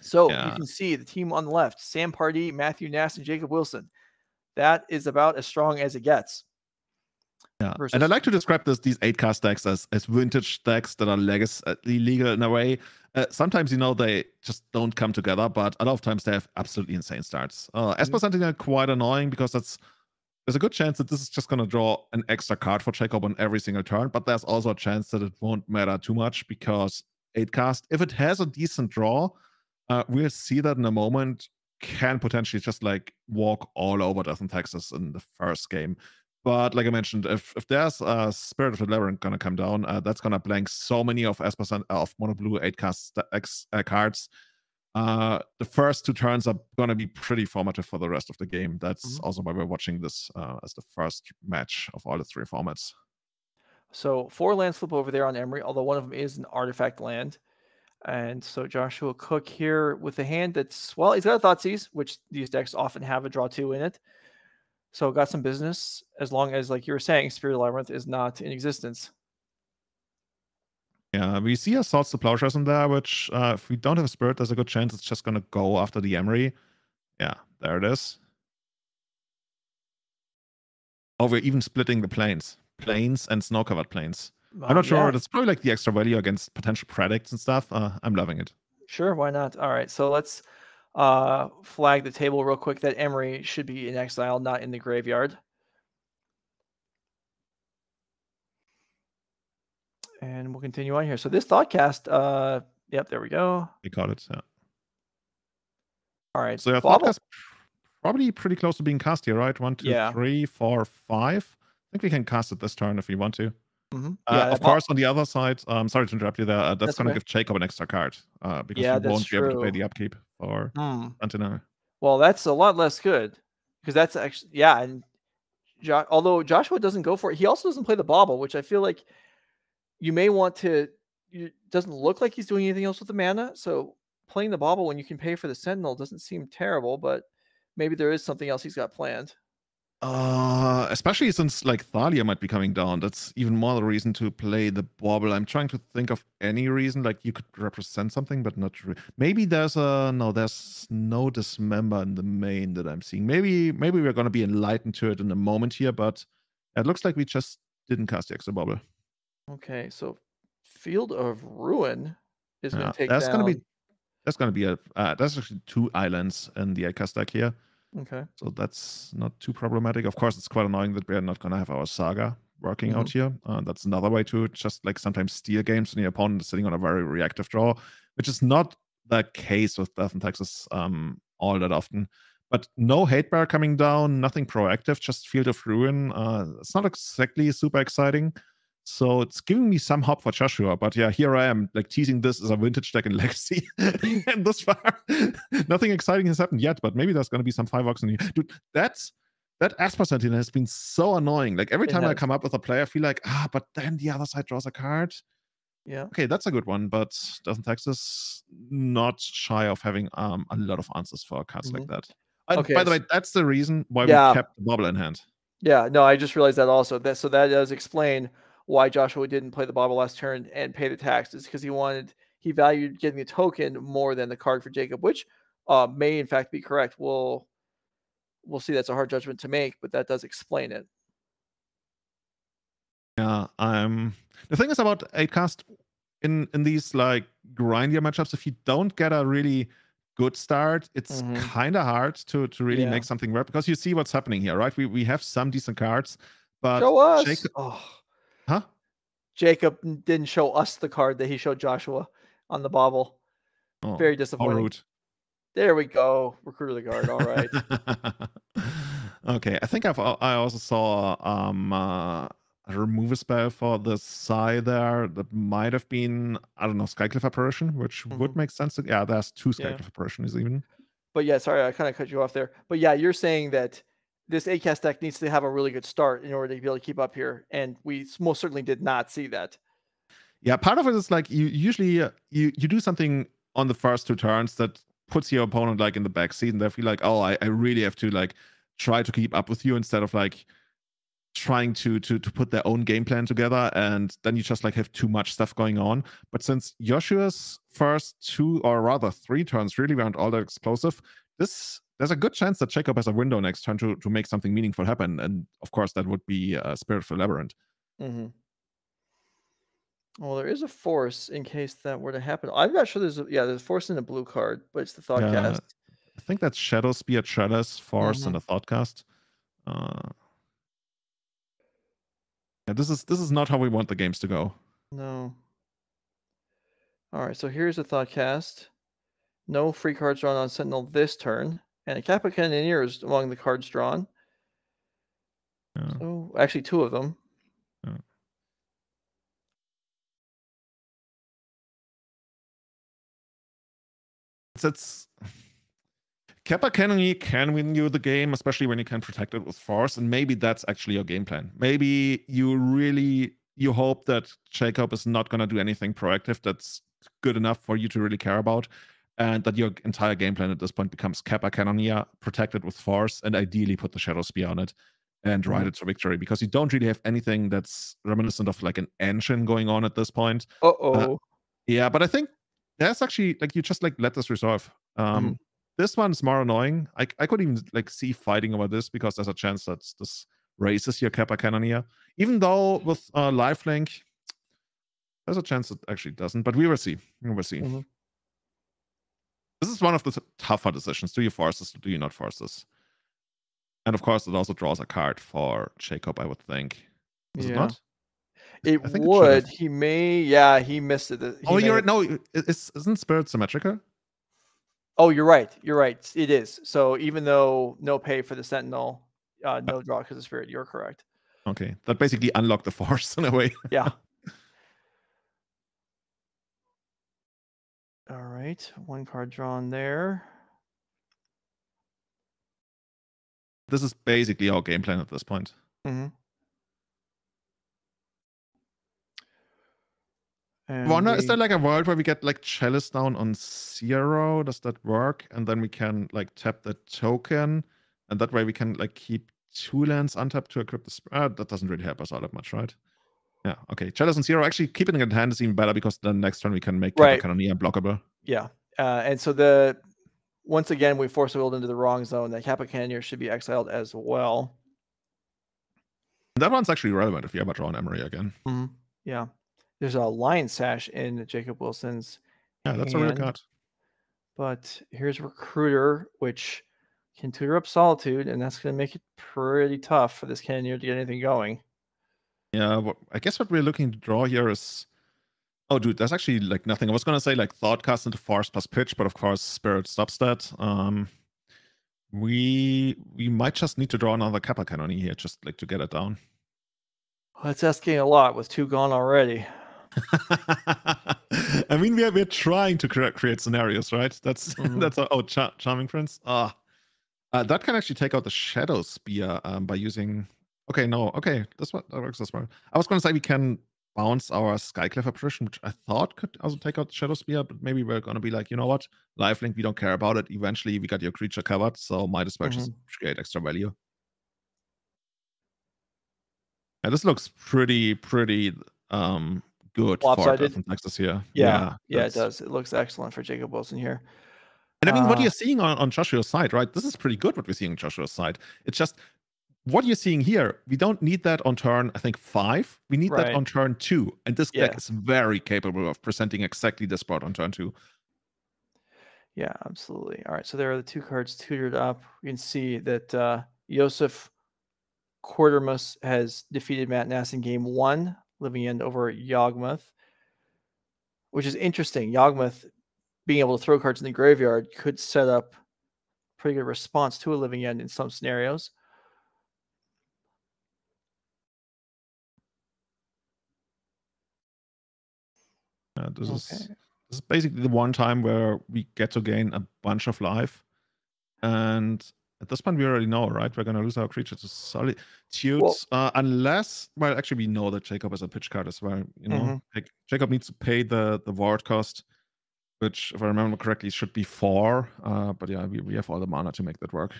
So you can see the team on the left, Sam Pardee, Matthew Nass, and Jacob Wilson. That is about as strong as it gets. Yeah, and I like to describe these 8-cast decks as vintage decks that are legal in a way. Sometimes, they just don't come together, but a lot of times they have absolutely insane starts. Esper Sentinel quite annoying because there's a good chance that this is just going to draw an extra card for Jacob on every single turn, but there's also a chance that it won't matter too much because 8-cast, if it has a decent draw, we'll see that in a moment, can potentially just walk all over Death and Taxes in the first game. But like I mentioned, if there's a Spirit of the Labyrinth gonna come down, that's gonna blank so many of of Mono Blue 8-cast cards. The first 2 turns are gonna be pretty formative for the rest of the game. That's also why we're watching this as the first match of all the 3 formats. So 4 lands flip over there on Emery, although one of them is an artifact land. And so Joshua Cook here with a hand that's, well, he's got a Thoughtseize, which these decks often have a draw 2 in it. So got some business, as long as, like you were saying, Spirit of the Labyrinth is not in existence. Yeah, we see a Swords to Plowshares in there, which if we don't have a Spirit, there's a good chance it's just going to go after the Emery. Yeah, there it is. Oh, we're even splitting the plains and snow-covered plains. I'm not sure. That's probably the extra value against potential predicts and stuff. I'm loving it. Sure, why not? All right, so let's flag the table real quick that Emery should be in exile, not in the graveyard. And we'll continue on here. So this Thoughtcast, yep, there we go. We caught it, yeah. All right. So yeah, Thoughtcast probably pretty close to being cast here, right? 1, 2, 3, 4, 5. I think we can cast it this turn if we want to. Of course, on the other side, I'm sorry to interrupt you there. That's going to give Jacob an extra card because we won't be able to pay the upkeep for Sentinel. Well, that's a lot less good because that's actually, and although Joshua doesn't go for it, he also doesn't play the Bauble, which I feel like you may want to. It doesn't look like he's doing anything else with the mana, so playing the Bauble when you can pay for the Sentinel doesn't seem terrible, but maybe there is something else he's got planned. Especially since Thalia might be coming down, that's even more the reason to play the Bauble. I'm trying to think of any reason you could represent something, but not really. Maybe there's no Dismember in the main that I'm seeing. Maybe we're gonna be enlightened to it in a moment here, but it looks like we just didn't cast the extra Bauble. Okay, so Field of Ruin is going to take that's down. Gonna be that's actually 2 islands in the 8-cast deck here. Okay. So that's not too problematic. Of course, it's quite annoying that we're not going to have our Saga working out here. That's another way to just sometimes steal games when your opponent is sitting on a very reactive draw, which is not the case with Death and Taxes all that often. But no Hate Bear coming down, nothing proactive, just Field of Ruin. It's not exactly super exciting. So it's giving me some hope for Joshua, but yeah, here I am, teasing this as a vintage deck in Legacy. And thus far, nothing exciting has happened yet, but maybe there's going to be some fireworks in here. Dude, that Esper Sentinel has been so annoying. Every time I come up with a play, I feel but then the other side draws a card. Yeah. Okay, that's a good one, but Death and Taxes not shy of having a lot of answers for cards like that. Okay, by the way, that's the reason why we kept the Bauble in hand. Yeah, no, I just realized that also. So that does explain why Joshua didn't play the Bauble last turn and pay the taxes, because he valued getting the token more than the card for Jacob, which may in fact be correct. We'll see. That's a hard judgment to make, but that does explain it. Yeah, the thing is about 8-cast in these grindier matchups, if you don't get a really good start, it's kind of hard to really make something work, because you see what's happening here, right? We have some decent cards, but show us. Jacob, huh? Jacob didn't show us the card that he showed Joshua on the Bauble. Very disappointing. There we go. Recruiter the guard. All right. Okay, I think I also saw a remove a spell for the Psy there that might have been, I don't know, Skycliff Apparition, which would make sense. Yeah, there's 2 Skycliff Apparitions even. But yeah, sorry, I kind of cut you off there. But yeah, you're saying that this 8-cast deck needs to have a really good start in order to be able to keep up here, and we most certainly did not see that. Yeah, part of it is you usually you do something on the first 2 turns that puts your opponent in the back seat, and they feel oh, I really have to try to keep up with you, instead of trying to put their own game plan together, and then you just like have too much stuff going on. But since Yoshua's first 2 or rather 3 turns really weren't all that explosive, there's a good chance that Jacob has a window next turn to make something meaningful happen, and of course that would be Spiritful Labyrinth. Mm-hmm. Well, there is a force in case that were to happen. I'm not sure there's a force in the blue card, but it's the Thoughtcast. Yeah, I think that's Shadow Spear, Trellis, Force, and a Thoughtcast. Yeah, this is not how we want the games to go. No. All right, so here's a Thoughtcast. No free cards drawn on Sentinel this turn, and a Kappa Cannoneer is among the cards drawn. Yeah. So actually 2 of them. Yeah. It's Kappa Cannoneer can win you the game, especially when you can protect it with Force, and maybe that's actually your game plan. Maybe you hope that Jacob is not going to do anything proactive that's good enough for you to really care about, and that your entire game plan at this point becomes Kappa Cannoneer, protect it with Force, and ideally put the Shadow Spear on it and ride it to victory, because you don't really have anything that's reminiscent of like an engine going on at this point. Yeah, but I think that's actually like you just like let this resolve. This one's more annoying. I could even like see fighting over this because there's a chance that this raises your Kappa Cannoneer. Even though with lifelink, there's a chance it actually doesn't. But we will see. We will see. This is one of the tougher decisions. Do you force this? Or do you not force this? And of course, it also draws a card for Jacob, I would think. Is it not? It would. He may. Yeah, he missed it. Isn't Spirit symmetrical? Oh, you're right. You're right. It is. So even though no pay for the Sentinel, no draw because of Spirit, you're correct. Okay. That basically unlocked the Force in a way. Yeah. All right. 1 card drawn there. This is basically our game plan at this point. Wonder, is there like a world where we get like Chalice down on 0? Does that work? And then we can like tap the token, and that way we can like keep 2 lands untapped to equip the that doesn't really help us all that much, right? Yeah, okay. Chalice on 0, actually keeping it in hand is even better because then next turn we can make Kappa Cannoneer unblockable. Yeah. And so once again we force willed into the wrong zone. That Kappa Cannoneer should be exiled as well. That one's actually relevant if you ever draw an Emery again. Yeah. There's a Lion Sash in Jacob Wilson's hand, that's a real card. But here's Recruiter, which can tutor up Solitude, and that's going to make it pretty tough for this Cannoneer to get anything going. Yeah, well, I guess what we're looking to draw here is... Oh, dude, there's actually like nothing. I was going to say like Thoughtcast into Force plus Pitch, but of course Spirit stops that. We might just need to draw another Kappa Cannoneer here, just like to get it down. That's asking a lot with 2 gone already. I mean, we're trying to create scenarios, right? That's Charming Prince. That can actually take out the Shadow Spear by using... Okay, no. Okay, that works as well. I was going to say we can bounce our Skycliffe Apparition, which I thought could also take out the Shadow Spear, but maybe we're going to be like, you know what? Lifelink, we don't care about it. Eventually, we got your creature covered, so might as well just create extra value. Yeah, this looks pretty good for Texas here. Yeah, it does. It looks excellent for Jacob Wilson here. And I mean, what you're seeing on Joshua's side, right? This is pretty good what we're seeing on Joshua's side. It's just what you're seeing here. We don't need that on turn, I think, 5. We need that on turn 2. And this deck is very capable of presenting exactly this board on turn 2. Yeah, absolutely. All right, so there are the 2 cards tutored up. You can see that Ioseph Quertermous has defeated Matt Nass in game 1, living end over Yawgmoth, which is interesting. Yawgmoth being able to throw cards in the graveyard could set up a pretty good response to a living end in some scenarios. This is basically the one time where we get to gain a bunch of life. And at this point, we already know, right? We're going to lose our creature to Solitudes. Unless, well, actually, we know that Jacob has a pitch card as well. You know, like, Jacob needs to pay the ward cost, which, if I remember correctly, should be 4. But yeah, we have all the mana to make that work.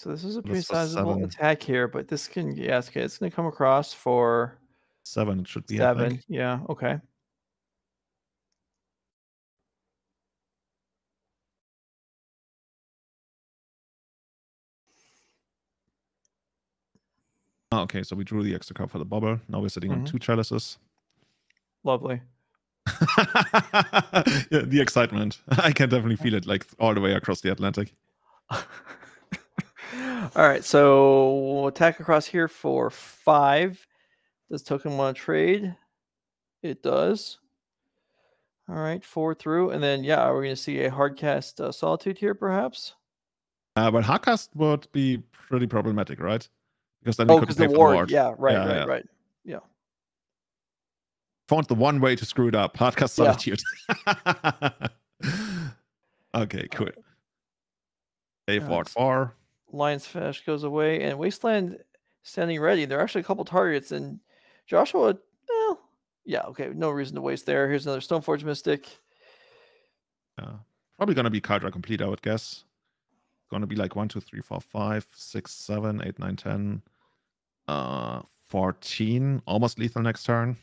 So this is a pretty sizable attack here, but this can, yeah, okay, it's going to come across for 7. It should be 7. I think. Yeah, okay. Oh, okay, so we drew the extra card for the bubble. Now we're sitting on 2 chalices. Lovely. Yeah, the excitement. I can definitely feel it, like all the way across the Atlantic. All right, so we'll attack across here for 5. Does token want to trade? It does. All right, 4 through, and then yeah, are we going to see a hardcast Solitude here, perhaps? But hardcast would be pretty problematic, right? Because then we could the ward. Yeah, right, right. Yeah. Found the one way to screw it up. Hardcast Solitude. Yeah. Okay, cool. A fought 4. Lion's Flash goes away, and Wasteland standing ready. There are actually a couple targets, and Joshua, well, yeah, okay, no reason to waste there. Here's another Stoneforge Mystic. Probably going to be card draw complete, I would guess. Going to be like 1, 2, 3, 4, 5, 6, 7, 8, 9, 10, 14. Almost lethal next turn.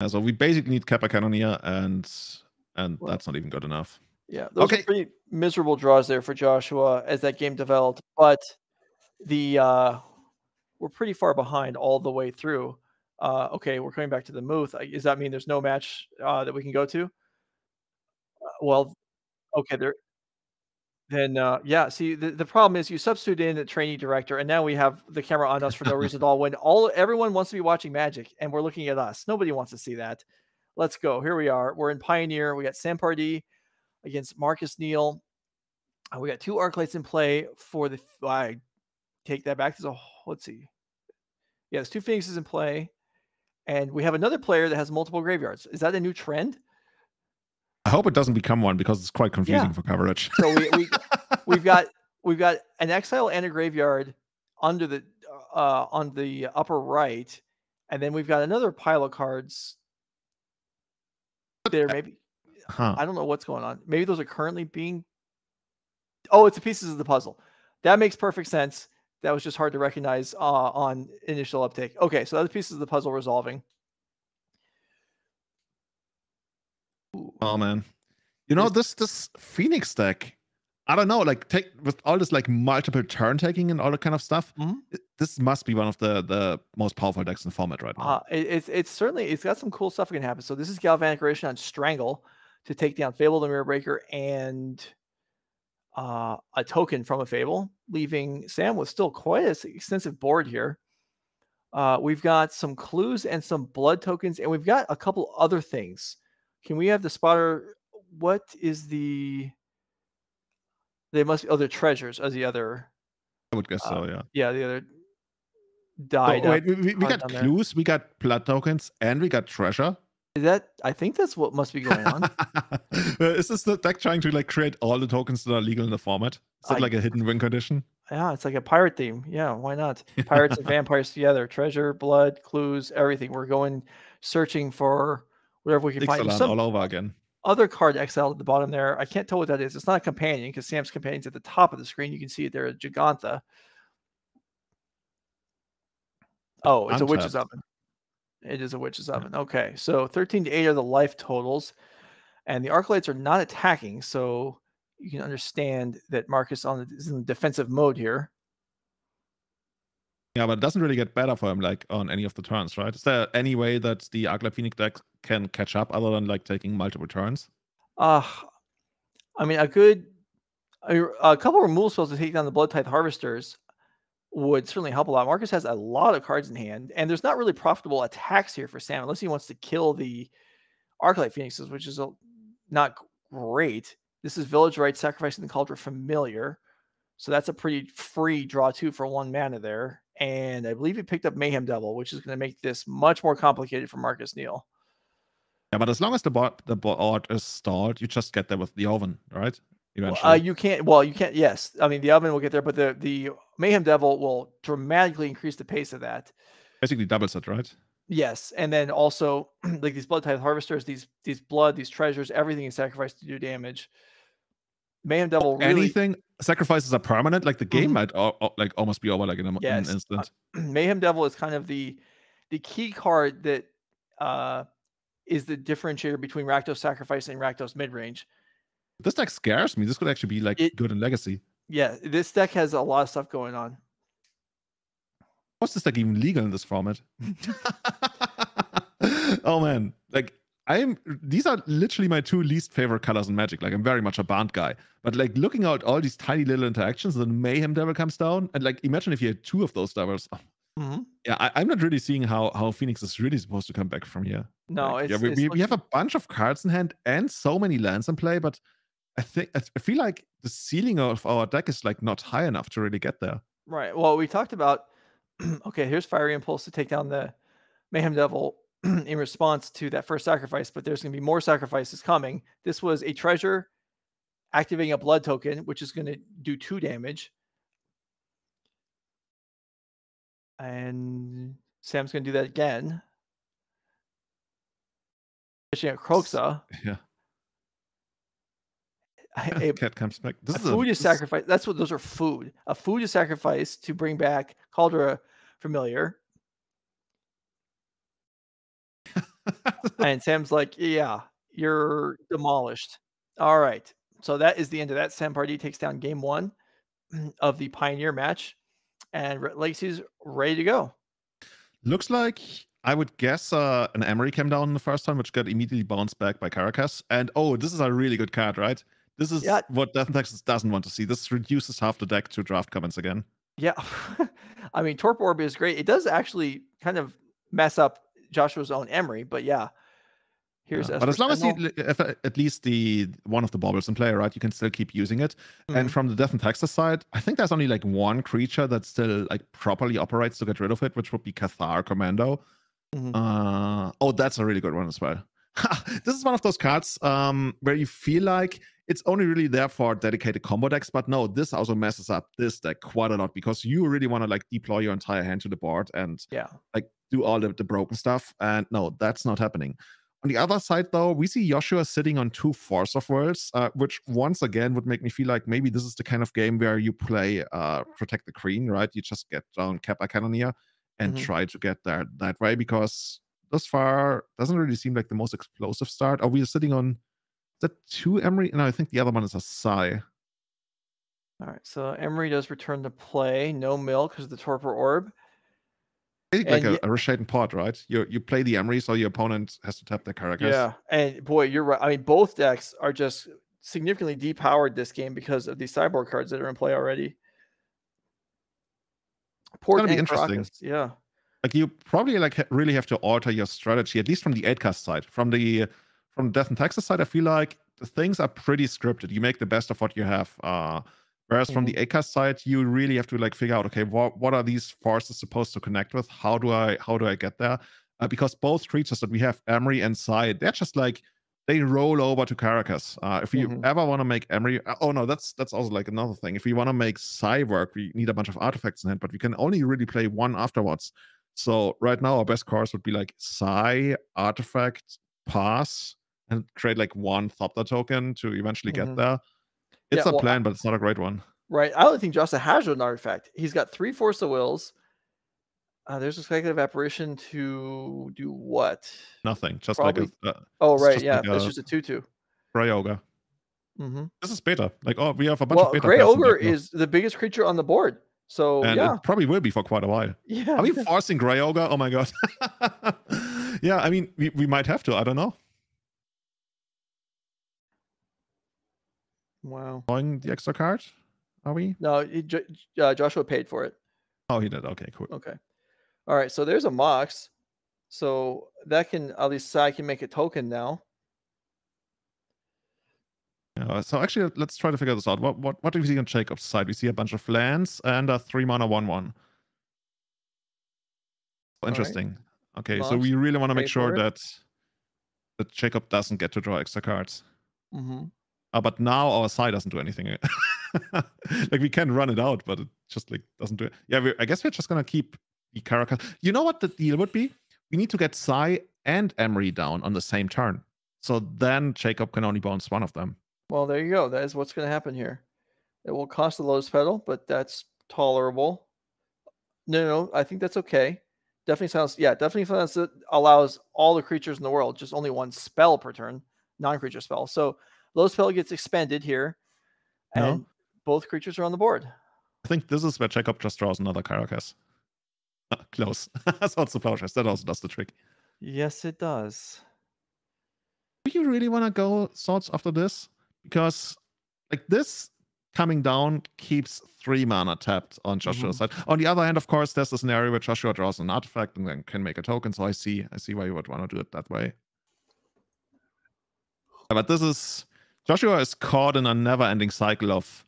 So we basically need Kappa Cannoneer, and that's not even good enough. Yeah, those are pretty miserable draws there for Joshua as that game developed, but the we're pretty far behind all the way through. Okay, we're coming back to the Muth. Does that mean there's no match that we can go to? Well, okay, then yeah. See, the problem is you substitute in a trainee director, and now we have the camera on us for no reason at all. When everyone wants to be watching Magic, and we're looking at us, nobody wants to see that. Let's go. Here we are. We're in Pioneer. We got Sam Pardee against Marcus Neal. We got 2 Arclights in play for the. I take that back. Let's see. Yeah, there's 2 Phoenixes in play, and we have another player that has multiple graveyards. Is that a new trend? I hope it doesn't become one because it's quite confusing for coverage. So we've got an exile and a graveyard under the on the upper right, and then we've got another pile of cards there. Maybe I don't know what's going on. Maybe those are currently being. Oh, it's the pieces of the puzzle. That makes perfect sense. That was just hard to recognize on initial uptake. Okay, so that's pieces of the puzzle resolving. Oh man, you know this Phoenix deck. I don't know, like with all this like multiple turn taking and all that kind of stuff. This must be one of the most powerful decks in the format right now. It's certainly it's got some cool stuff that can happen. So this is Galvanic Ration on Strangle to take down Fable the Mirror Breaker and a token from a Fable, leaving Sam with still quite an extensive board here. We've got some clues and some blood tokens, and we've got a couple other things. Can we have the spotter? What is the? They must be other treasures as the other. I would guess so, yeah. Yeah, the other died. Oh, wait, we got clues, we got blood tokens, and we got treasure. Is that? I think that's what must be going on. Is this the deck trying to like create all the tokens that are legal in the format? Is that like a hidden win condition? Yeah, it's like a pirate theme. Yeah, why not? Pirates and vampires together. Treasure, blood, clues, everything. We're going searching for whatever we can find. All over again. Other card exiled at the bottom there. I can't tell what that is. It's not a companion because Sam's companion's at the top of the screen. You can see it there, a Gigantha. Oh, it's a Witch's Oven. It is a Witch's Oven. Okay, so 13 to 8 are the life totals, and the Arclights are not attacking, so you can understand that Marcus is in defensive mode here. Yeah, but it doesn't really get better for him like on any of the turns, right? Is there any way that the Arclight Phoenix deck can catch up other than like taking multiple turns? I mean, a couple removal spells to take down the Blood Tithe Harvesters would certainly help a lot. Marcus has a lot of cards in hand, and there's not really profitable attacks here for Sam unless he wants to kill the Arclight Phoenixes, which is not great. This is Village Rite, sacrificing the Cauldron Familiar. So that's a pretty free draw too for 1 mana there. And I believe he picked up Mayhem Devil, which is going to make this much more complicated for Marcus Neal. Yeah, but as long as the board is stalled, you just get there with the Oven, right? Eventually. You can't. Yes, I mean the Oven will get there, but the Mayhem Devil will dramatically increase the pace of that. Basically doubles it, right? Yes, and then also like these blood type harvesters, these treasures, everything is sacrificed to do damage. Mayhem Devil really anything sacrifices are permanent. Like the game might like almost be over like in an instant. Mayhem Devil is kind of the key card that is the differentiator between Rakdos Sacrifice and Rakdos Midrange. This deck scares me. This could actually be like good in Legacy. Yeah, this deck has a lot of stuff going on. What's this deck even legal in this format? Oh man, like these are literally my two least favorite colors in Magic. Like I'm very much a Band guy, but like looking at all these tiny little interactions, then Mayhem Devil comes down, and like imagine if you had two of those devils. Yeah, I'm not really seeing how Phoenix is really supposed to come back from here. No, like, we have a bunch of cards in hand and so many lands in play, but I feel like the ceiling of our deck is like not high enough to really get there. Right. Well, we talked about okay, here's Fiery Impulse to take down the Mayhem Devil in response to that first sacrifice, but there's going to be more sacrifices coming. This was a treasure activating a blood token, which is going to do 2 damage. And Sam's going to do that again. Fishing at Kroxa. Yeah. Cat comes back. This is food is sacrifice. That's what those are food. A food is sacrifice to bring back Caldera Familiar. And Sam's like, yeah, you're demolished. All right. So that is the end of that. Sam Pardee takes down game 1 of the Pioneer match. And Legacy's ready to go. Looks like, I would guess, an Emery came down the first time, which got immediately bounced back by Caracas. And oh, this is a really good card, right? This is what Death and Taxes doesn't want to see. This reduces half the deck to draft comments again. Yeah. I mean, Torpor Orb is great. It does actually kind of mess up Joshua's own Emery, but yeah. Here's but as long as if at least the one of the baubles in play, right, you can still keep using it. And from the Death and Taxes side, I think there's only like one creature that still like properly operates to get rid of it, which would be Cathar Commando. Oh, that's a really good one as well. This is one of those cards where you feel like it's only really there for dedicated combo decks, but no, this also messes up this deck quite a lot because you really want to like deploy your entire hand to the board and like do all the broken stuff. And no, that's not happening. On the other side, though, we see Joshua sitting on 2 Force of Worlds, which once again would make me feel like maybe this is the kind of game where you play Protect the Queen, right? You just get down Kappa Cannoneer and try to get there that way, because thus far doesn't really seem like the most explosive start. Are we sitting on, is that 2 Emery? No, I think the other one is a Sai. All right, so Emery does return to play. No mill because of the Torpor Orb. Like a Reshaden Pod, right? You play the Emery, so your opponent has to tap their Caracas. Yeah, and boy, you're right. I mean, both decks are just significantly depowered this game because of these sideboard cards that are in play already. It's gonna be interesting. Caracas, yeah. Like you probably like really have to alter your strategy, at least from the 8-cast side. From the Death and Taxes side, I feel like the things are pretty scripted. You make the best of what you have. Whereas from the 8-cast side, you really have to like figure out, okay, what are these forces supposed to connect with? How do I get there? Because both creatures that we have, Emery and Sai, they're just like, they roll over to Caracas. If you ever want to make Emery, oh no, that's also like another thing. If we want to make Sai work, we need a bunch of artifacts in hand, but we can only really play one afterwards. So right now, our best cards would be like Sai, Artifact, Pass, and create like 1 Thopter token to eventually get there. It's a plan, but it's not a great one. Right. I don't think Jossa has an artifact. He's got 3 Force of Wills. There's a Speculative Apparition to do what? Nothing. Just probably, like a... oh, right. Yeah. Like it's just a 2/2. Grey Ogre. This is beta. Like, oh, we have a bunch of beta. Grey Ogre is the biggest creature on the board. So, and it probably will be for quite a while. Yeah. Are we forcing Grey Ogre? Oh, my God. Yeah, I mean, we might have to. I don't know. Wow. Drawing the extra card? Are we? No, Joshua paid for it. Oh, he did. Okay, cool. Okay. All right, so there's a Mox. So that can, at least Sai can make a token now. So actually, let's try to figure this out. What do we see on Jacob's side? We see a bunch of lands and a 3-mana 1/1. Oh, interesting. Right. Okay, Mox, so we really want to make sure that Jacob doesn't get to draw extra cards. But now our side doesn't do anything. Like we can run it out, but it just like doesn't do it. Yeah, I guess we're just gonna keep the Caracas. You know what the deal would be? we need to get Sai and Emery down on the same turn. So then Jacob can only bounce one of them. Well, there you go. That is what's going to happen here. It will cost the Lotus Petal, but that's tolerable. No, I think that's okay. Definitely sounds that allows all the creatures in the world, just only one spell per turn, non-creature spell. So Lotus Petal gets expended here, and both creatures are on the board. I think this is where Jacob just draws another Caracas. Close. Swords to Plowshares. That also does the trick. Yes, it does. Do you really want to go Swords after this? Because like this coming down keeps 3 mana tapped on Joshua's side. On the other hand, of course, there's the scenario where Joshua draws an artifact and then can make a token. So I see why you would want to do it that way. But this is Joshua is caught in a never-ending cycle of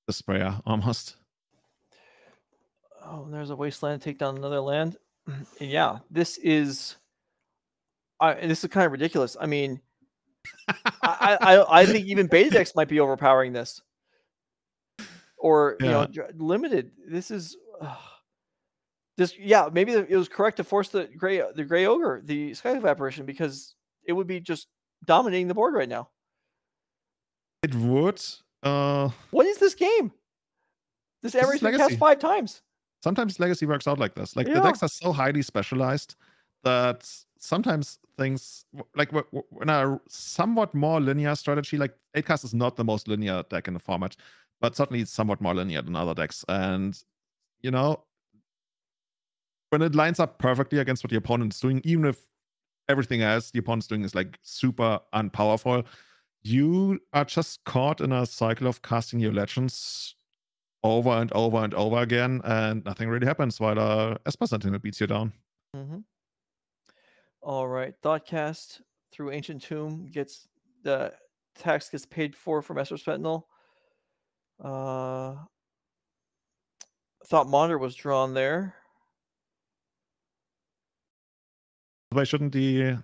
despair almost. Oh, and there's a wasteland to take down another land. Yeah, this is kind of ridiculous. I mean, I think even beta decks might be overpowering this, or limited. This is maybe it was correct to force the gray ogre, the Skyclave apparition, because it would be just dominating the board right now. It would. What is this game? This average been cast 5 times. Sometimes Legacy works out like this. Like the decks are so highly specialized that sometimes things like when a somewhat more linear strategy, like 8-cast is not the most linear deck in the format, but certainly it's somewhat more linear than other decks. And when it lines up perfectly against what the opponent is doing, even if everything else the opponent's doing is like super unpowerful, you are just caught in a cycle of casting your legends over and over and over again, and nothing really happens while Esper Sentinel beats you down. All right, Thoughtcast through Ancient Tomb gets the tax gets paid for from Esper Sentinel. Thought Monitor was drawn there. Why shouldn't the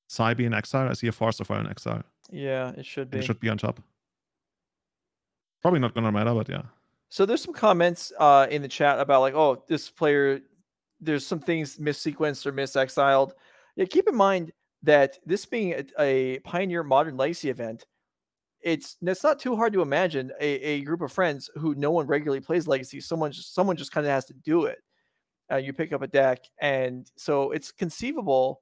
Sai be in exile? I see a Force of Will in exile. Yeah, it should be. It should be on top. Probably not gonna matter, but yeah. So there's some comments in the chat about like, oh, this player, there's some things missequenced or misexiled. Yeah, keep in mind that this being a Pioneer Modern Legacy event, it's not too hard to imagine a group of friends who no one regularly plays Legacy. Someone just kind of has to do it. You pick up a deck, and so it's conceivable.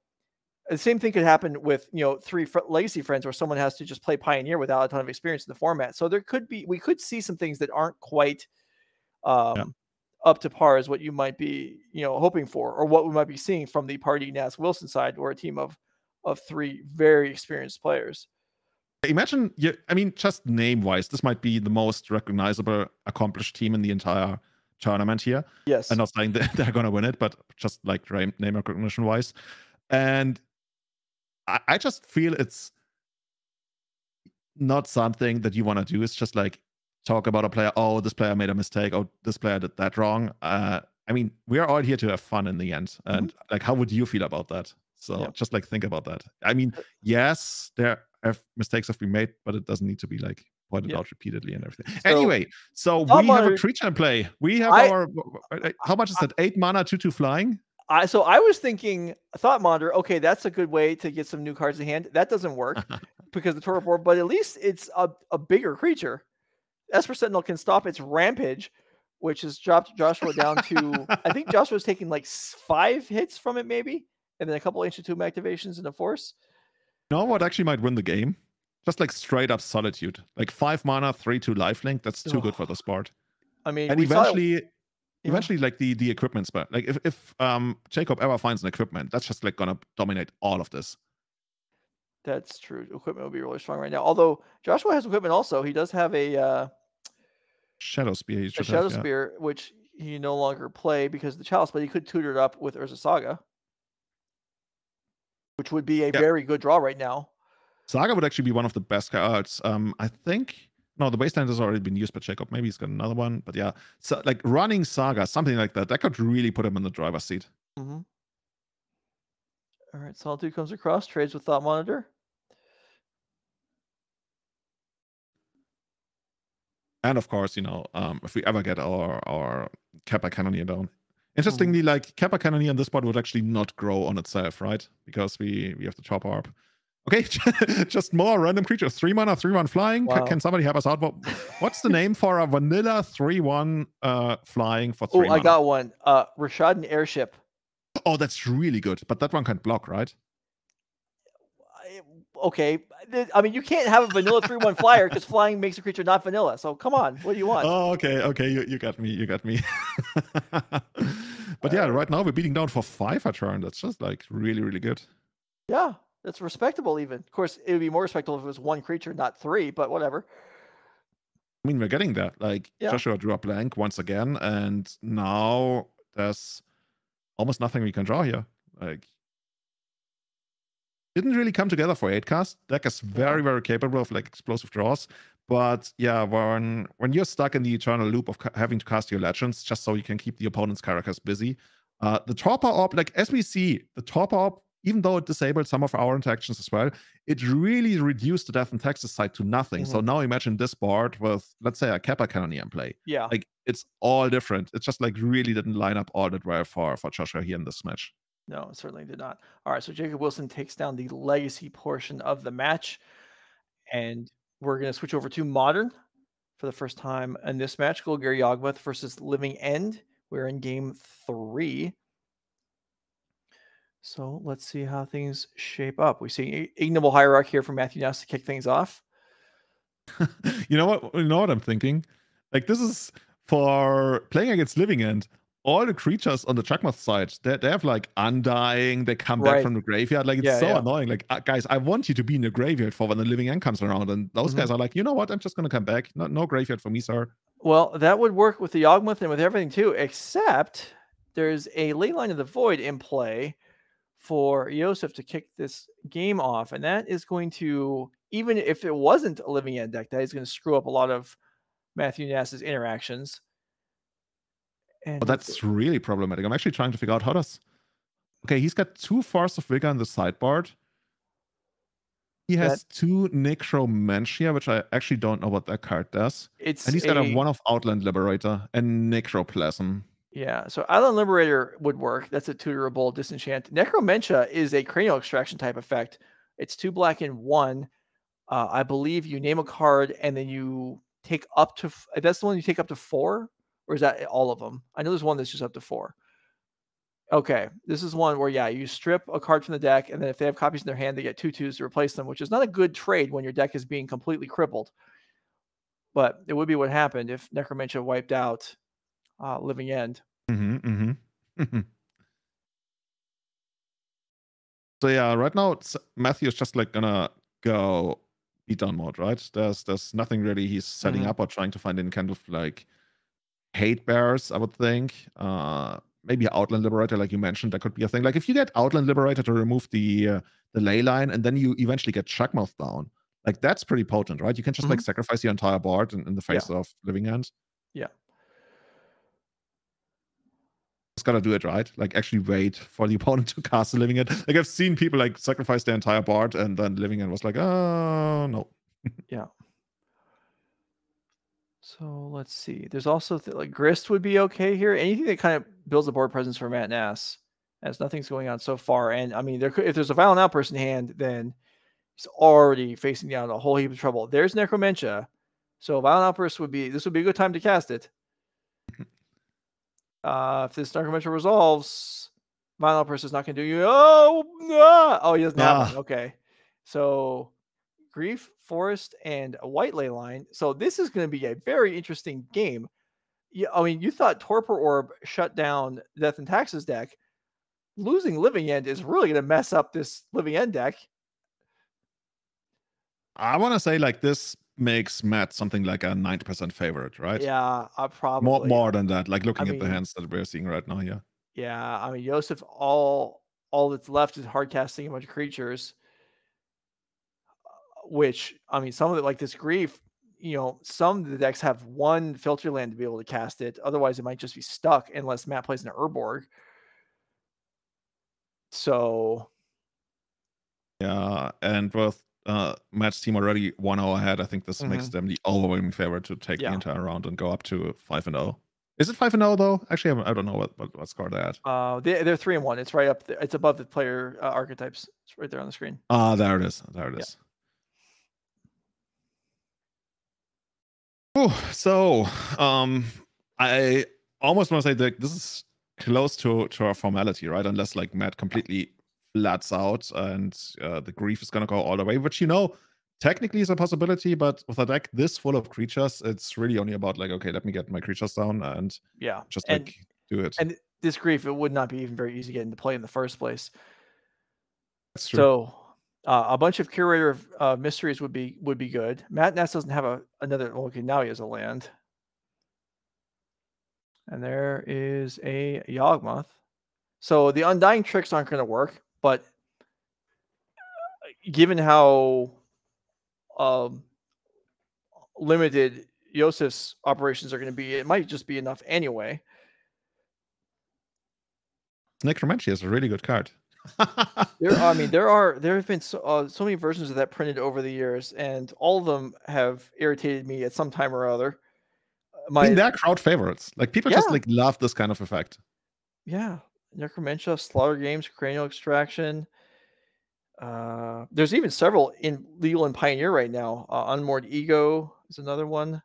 The same thing could happen with 3 Legacy friends where someone has to just play Pioneer without a ton of experience in the format. So we could see some things that aren't quite up to par as what you might be hoping for, or what we might be seeing from the Pardee, Nass, Wilson side, or a team of 3 very experienced players. Imagine, just name-wise, this might be the most recognizable, accomplished team in the entire tournament here. Yes. I'm not saying that they're going to win it, but just like name recognition-wise. And I just feel it's not something that you want to do. It's just like talk about a player. Oh, this player made a mistake. Oh, this player did that wrong. We are all here to have fun in the end. And like, how would you feel about that? So just like think about that. Yes, mistakes have been made, but it doesn't need to be like pointed out repeatedly and everything. So, anyway, so we have a creature in play. We have how much is that? 8 mana, 2/2 flying. So I was thinking Thought Monitor. Okay, that's a good way to get some new cards in hand. That doesn't work because the Toro board, but at least it's a bigger creature. Esper Sentinel can stop its rampage, which has dropped Joshua down to I think Joshua's taking like 5 hits from it maybe, and then a couple Ancient Tomb activations and a Force. You know what actually might win the game? Just like straight up Solitude, like 5 mana, 3/2 lifelink. That's too good for the sport. And eventually, like the equipment spot. Like if Jacob ever finds an equipment, that's just like gonna dominate all of this. That's true. Equipment will be really strong right now. Although Joshua has equipment also. He does have a Shadow Spear. Spear, which he no longer play because of the Chalice, but he could tutor it up with Urza Saga, which would be a very good draw right now. Saga would actually be one of the best cards. I think. No, the Wasteland has already been used by Jacob. Maybe he's got another one. But yeah, so like running Saga, something like that, that could really put him in the driver's seat. All right, Solitude comes across, trades with Thought Monitor. And of course, if we ever get our Kappa Cannoneer down, Interestingly, like Kappa Cannoneer on this board would actually not grow on itself, right? Because we have the Chopper Orb. Okay, just more random creatures. 3 mana, 3/1 flying. Wow. Can somebody help us out? What's the name for a vanilla 3/1 flying for 3 mana? I got one. Rashad and Airship. Oh, that's really good. But that one can't block, right? Okay. I mean, you can't have a vanilla 3/1 flyer because flying makes a creature not vanilla. So come on, what do you want? Oh, okay. You got me. You got me. But yeah, right now we're beating down for 5 a turn. That's just like really, really good. Yeah, that's respectable even. Of course, it would be more respectable if it was 1 creature, not 3, but whatever. I mean, we're getting there. Like, Joshua drew a blank once again, and now there's almost nothing we can draw here. Like, didn't really come together for 8-cast. Deck is very, very capable of like explosive draws. But yeah, when you're stuck in the eternal loop of having to cast your legends just so you can keep the opponent's characters busy, the Torpor Orb, like as we see, the Torpor Orb, even though it disabled some of our interactions as well, it really reduced the Death and Taxes side to nothing. So now imagine this board with, let's say, a Kappa Cannoneer in play. Yeah. Like, it's all different. It just like really didn't line up all that well for Joshua here in this match. No, it certainly did not. All right, so Jacob Wilson takes down the legacy portion of the match, and we're going to switch over to Modern for the first time in this match. Golgari Yawgmoth versus Living End. We're in game 3. So let's see how things shape up. We see Ignoble Hierarch here from Matthew Nass to kick things off. You know what? You know what I'm thinking? Like, this is for playing against Living End. All the creatures on the Yawgmoth side, they have like Undying, they come back from the graveyard. Like, it's so annoying. Like, guys, I want you to be in the graveyard for when the Living End comes around. And those guys are like, you know what? I'm just going to come back. No graveyard for me, sir. Well, that would work with the Yawgmoth and with everything too, except there's a Leyline of the Void in play for Ioseph to kick this game off. And that is going to, even if it wasn't a Living End deck, that is going to screw up a lot of Matthew Nass's interactions. And that's really problematic. I'm actually trying to figure out how does... Okay, he's got 2 Force of Vigor in the sideboard. He has 2 Necromantia, which I actually don't know what that card does. And he's got a 1 of Outland Liberator and Necroplasm. Yeah, so Outland Liberator would work. That's a tutorable disenchant. Necromantia is a cranial extraction type effect. It's 2 black and 1. I believe you name a card and then you take up to... That's the one you take up to 4? Or is that all of them? I know there's one that's just up to 4. Okay, this is one where, you strip a card from the deck, and then if they have copies in their hand, they get 2/2s to replace them, which is not a good trade when your deck is being completely crippled. But it would be what happened if Necromantia wiped out Living End. So yeah, right now Matthew is just like gonna go beatdown mode, right? There's nothing really he's setting up or trying to find any kind of like hate bears, I would think. Maybe Outland Liberator, like you mentioned, that could be a thing. Like if you get Outland Liberator to remove the ley line, and then you eventually get Yawgmoth down, like that's pretty potent, right? You can just like sacrifice your entire board in the face of Living End. Yeah. Just gotta do it right. Like actually wait for the opponent to cast the Living End. Like I've seen people like sacrifice their entire board, and then Living End was like, oh no. Yeah. So let's see. There's also like Grist would be okay here. Anything that kind of builds a board presence for Matt Nass, as nothing's going on so far. And I mean, if there's a Violent Outburst in hand, then he's already facing down a whole heap of trouble. There's Necromantia, so Violent Outburst would be a good time to cast it. If this Necromantia resolves, Violent Outburst is not going to do you. Oh, he doesn't have one. Okay, so Grief, Forest, and a White Ley Line. So this is going to be a very interesting game. Yeah, I mean, you thought Torpor Orb shut down Death and Taxes deck. Losing Living End is really going to mess up this Living End deck. I want to say like this makes Matt something like a 90% favorite, right? Yeah, probably. More than that, like looking at the hands that we're seeing right now, yeah. Yeah, I mean, Ioseph, all that's left is hard casting a bunch of creatures. Which, I mean, some of it, like this Grief, some of the decks have 1 filter land to be able to cast it. Otherwise, it might just be stuck unless Matt plays an Urborg. So, yeah, and with Matt's team already 1-0 ahead, I think this makes them the overwhelming favorite to take the entire round and go up to 5-0. Is it 5-0 though? Actually, I don't know what score they're at. They're 3-1. It's right up there. It's above the player archetypes. It's right there on the screen. There it is. There it is. Oh, so I almost want to say that this is close to a formality, right? Unless like Matt completely flats out and the grief is gonna go all the way, which technically is a possibility, but with a deck this full of creatures, it's really only about like, okay, let me get my creatures down and just like do it. And this grief, it would not be even very easy to get into play in the first place. That's true. So a bunch of Curator of Mysteries would be good. Nass doesn't have another. Okay, now he has a land. And there is a Yawgmoth. So the Undying tricks aren't going to work, but given how limited Iosef's operations are going to be, it might just be enough anyway. Necromancy is a really good card. there have been so many versions of that printed over the years, and all of them have irritated me at some time or other. They're crowd favorites. Like people just like love this kind of effect. Yeah, Necromantia, Slaughter Games, Cranial Extraction. There's even several in Legal and Pioneer right now. Unmoored Ego is another one.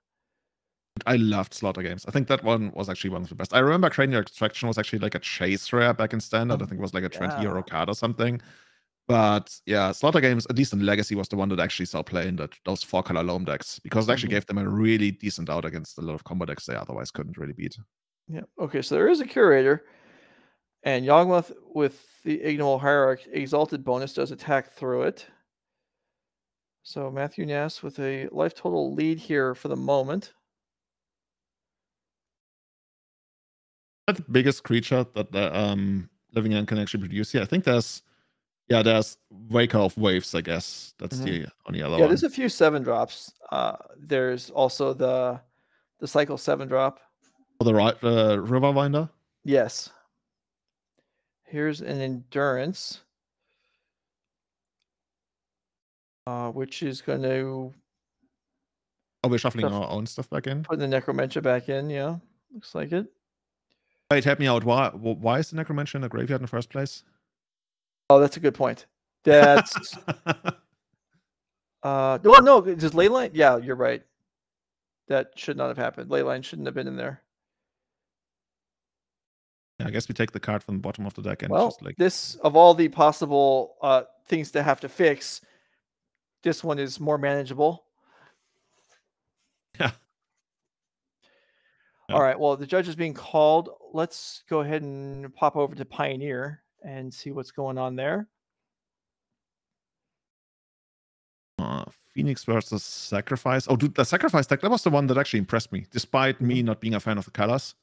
I loved Slaughter Games. I think that one was actually one of the best. I remember Cranial Extraction was actually like a chase rare back in Standard. I think it was like a 20-euro card or something. But yeah, Slaughter Games, at least in Legacy, was the one that actually saw play in those 4-color loam decks, because it actually gave them a really decent out against a lot of combo decks they otherwise couldn't really beat. Yeah. Okay, so there is a Curator, and Yawgmoth with the Ignoble Hierarch Exalted bonus does attack through it. So Matthew Nass with a life total lead here for the moment. The biggest creature that the Living End can actually produce here. I think there's Wake of Waves, I guess. That's the only other one. Yeah, there's a few 7-drops. There's also the Cycle 7-drop. Oh, the Riverwinder? Yes. Here's an Endurance, which is going to... Oh, we're shuffling our own stuff back in? Put the Necromantia back in, yeah. Looks like it. Wait, help me out. Why is the Necromantia in the graveyard in the first place? Oh, that's a good point. That's... well, no, just Leyline? Yeah, you're right. That should not have happened. Leyline shouldn't have been in there. Yeah, I guess we take the card from the bottom of the deck and just like... this, of all the possible things to have to fix, this one is more manageable. Yeah. All right, well, the judge is being called. Let's go ahead and pop over to Pioneer and see what's going on there. Phoenix versus Sacrifice. Oh, dude, the Sacrifice deck, that was the one that actually impressed me, despite me not being a fan of the colors.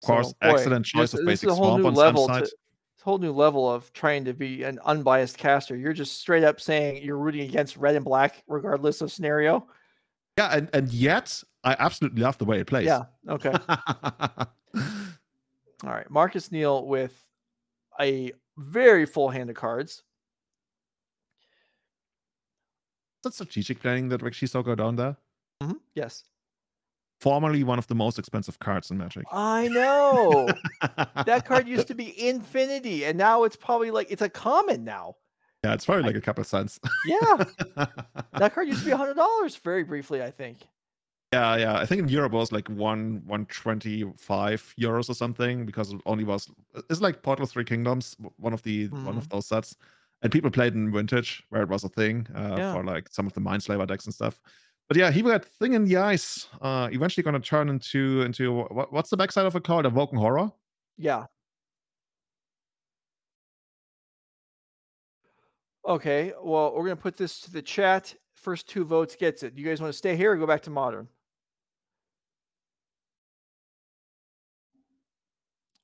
Of course, excellent choice of basic swamp on some side. It's a whole new level of trying to be an unbiased caster. You're just straight up saying you're rooting against red and black, regardless of scenario. Yeah, and yet I absolutely love the way it plays. Yeah, okay. All right, Marcus Neal with a very full hand of cards. Is that strategic planning that actually saw go down there? Yes. Formerly one of the most expensive cards in Magic. I know. That card used to be infinity, and now it's probably like it's a common now. Yeah, it's probably like a couple cents. Yeah. That card used to be $100 very briefly, I think. Yeah. I think in Europe it was like 125 euros or something, because it only was... It's like Portal of Three Kingdoms, one of those sets. And people played in Vintage, where it was a thing for like some of the Mindslaver decks and stuff. But yeah, he got Thing in the Ice. Eventually going to turn into what's the backside of it called? Awoken Horror? Yeah. Okay, well, we're going to put this to the chat. First 2 votes gets it. Do you guys want to stay here or go back to Modern?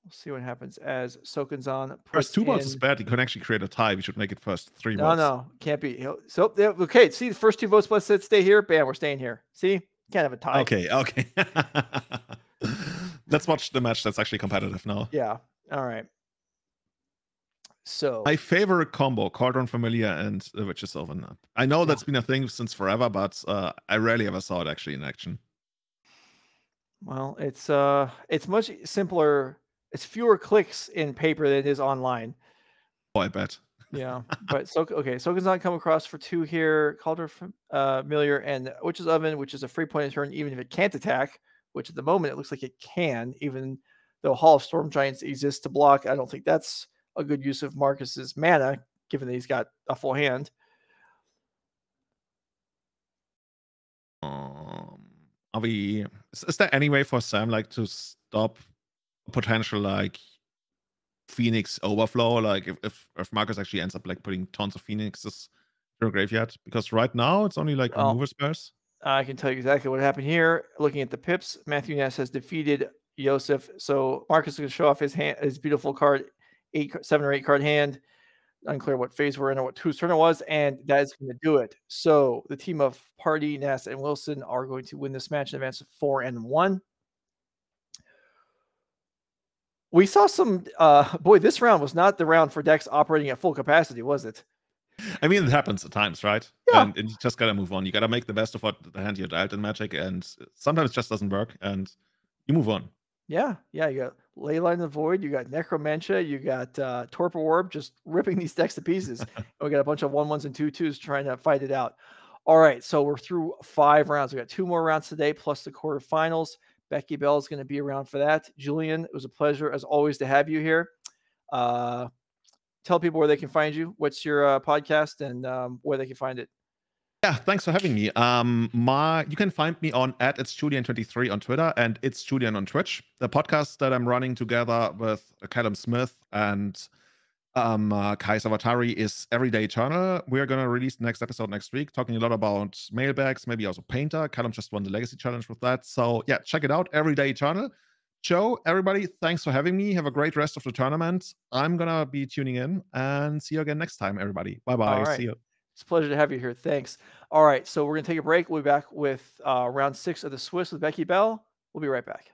We'll see what happens as Sokanzan puts first 2 votes is bad. You can actually create a tie. We should make it first 3 votes. No, can't be. So, okay, see, the first 2 votes, let's stay here. Bam, we're staying here. See? Can't have a tie. Okay. Let's watch the match that's actually competitive now. Yeah, all right. So my favorite combo, Cauldron Familiar and the Witch's Sylvan. I know that's been a thing since forever, but I rarely ever saw it actually in action. Well, it's much simpler. It's fewer clicks in paper than it is online. Oh, I bet. Yeah, but okay, Soken's come across for 2 here, Calder from Familiar and Witch's Oven, which is a free point in turn, even if it can't attack, which at the moment it looks like it can, even though Hall of Storm Giants exists to block. I don't think that's a good use of Marcus's mana, given that he's got a full hand. Are we? Is there any way for Sam like to stop potential like Phoenix overflow? Like if Marcus actually ends up like putting tons of Phoenixes to a graveyard, because right now it's only like remover spells. I can tell you exactly what happened here. Looking at the pips, Matthew Nass has defeated Ioseph. So Marcus is going to show off his hand, his beautiful card, 7 or 8 card hand. Unclear what phase we're in or whose turn it was, and that is going to do it. So the team of Pardee, Nass, and Wilson are going to win this match in advance of 4-1. We saw some. Boy, this round was not the round for decks operating at full capacity, was it? I mean, it happens at times, right? Yeah. And you just gotta move on. You gotta make the best of what the hand you're dealt in Magic, and sometimes it just doesn't work, and you move on. Yeah, yeah. You got Leyline of the Void, you got Necromantia, you got Torpor Orb, just ripping these decks to pieces. And we got a bunch of 1/1s and 2/2s trying to fight it out. All right, so we're through 5 rounds. We got 2 more rounds today, plus the quarterfinals. Becky Bell is going to be around for that. Julian, it was a pleasure as always to have you here. Tell people where they can find you. What's your podcast and where they can find it? Yeah, thanks for having me. You can find me on @itsjulian23 on Twitter and It's Julian on Twitch. The podcast that I'm running together with Callum Smith and Kai Savatari is Everyday Eternal. We're going to release the next episode next week, talking a lot about mailbags, maybe also Painter. Callum just won the Legacy Challenge with that. So yeah, check it out, Everyday Eternal. Joe, everybody, thanks for having me. Have a great rest of the tournament. I'm going to be tuning in and see you again next time, everybody. Bye-bye. All right. See you. It's a pleasure to have you here. Thanks. All right, so we're going to take a break. We'll be back with round 6 of the Swiss with Becky Bell. We'll be right back.